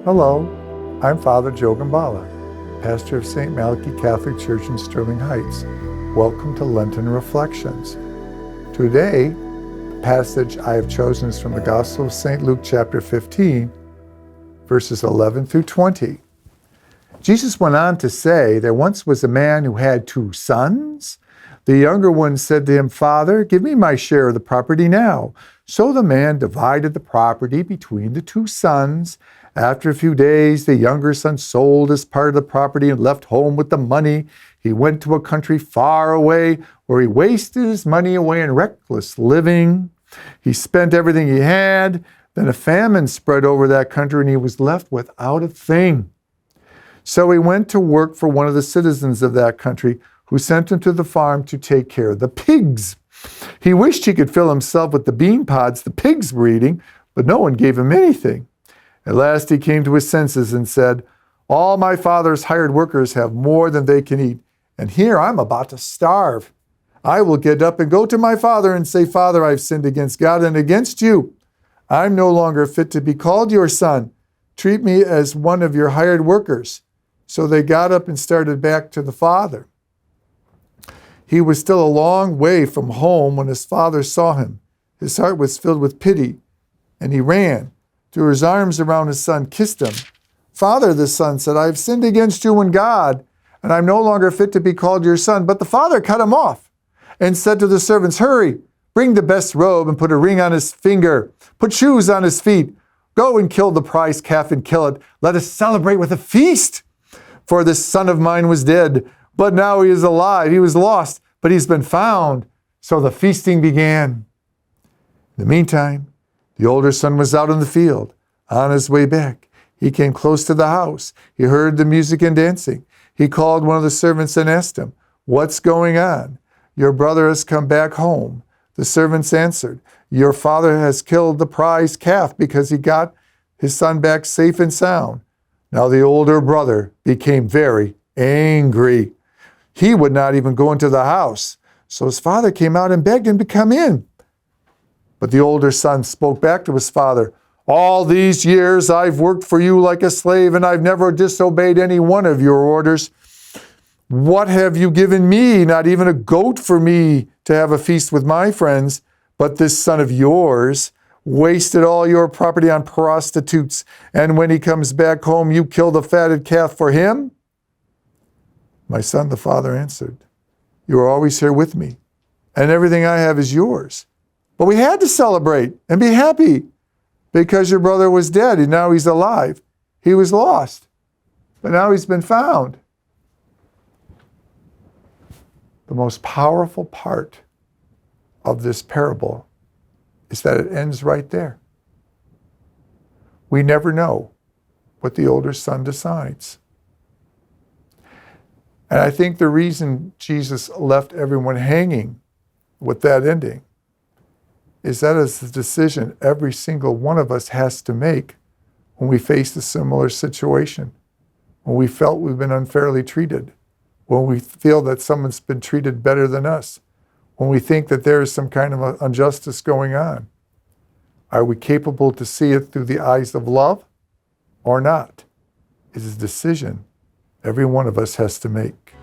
Hello, I'm Father Joe Gambala, pastor of St. Malachy Catholic Church in Sterling Heights. Welcome to Lenten Reflections. Today, the passage I have chosen is from the Gospel of St. Luke chapter 15, verses 11 through 20. Jesus went on to say, there once was a man who had 2 sons. The younger one said to him, Father, give me my share of the property now. So the man divided the property between the 2 sons. After a few days, the younger son sold his part of the property and left home with the money. He went to a country far away where he wasted his money away in reckless living. He spent everything he had. Then a famine spread over that country and he was left without a thing. So he went to work for one of the citizens of that country who sent him to the farm to take care of the pigs. He wished he could fill himself with the bean pods the pigs were eating, but no one gave him anything. At last he came to his senses and said, all my father's hired workers have more than they can eat, and here I'm about to starve. I will get up and go to my father and say, Father, I've sinned against God and against you. I'm no longer fit to be called your son. Treat me as one of your hired workers. So they got up and started back to the father. He was still a long way from home when his father saw him. His heart was filled with pity, and he ran, threw his arms around his son, kissed him. Father, the son said, I have sinned against you and God, and I'm no longer fit to be called your son. But the father cut him off and said to the servants, hurry, bring the best robe and put a ring on his finger. Put shoes on his feet. Go and kill the prize calf and kill it. Let us celebrate with a feast. For this son of mine was dead, but now he is alive. He was lost, but he's been found. So the feasting began. In the meantime, the older son was out in the field. On his way back, he came close to the house. He heard the music and dancing. He called one of the servants and asked him, what's going on? Your brother has come back home. The servants answered, your father has killed the prize calf because he got his son back safe and sound. Now the older brother became very angry. He would not even go into the house. So his father came out and begged him to come in. But the older son spoke back to his father, all these years I've worked for you like a slave, and I've never disobeyed any one of your orders. What have you given me? Not even a goat for me to have a feast with my friends. But this son of yours wasted all your property on prostitutes, and when he comes back home, you kill the fatted calf for him? My son, the father answered, you are always here with me, and everything I have is yours. But we had to celebrate and be happy because your brother was dead and now he's alive. He was lost, but now he's been found. The most powerful part of this parable is that it ends right there. We never know what the older son decides. And I think the reason Jesus left everyone hanging with that ending is that is the decision every single one of us has to make when we face a similar situation, when we felt we've been unfairly treated, when we feel that someone's been treated better than us, when we think that there is some kind of injustice going on. Are we capable to see it through the eyes of love or not? It's a decision every one of us has to make.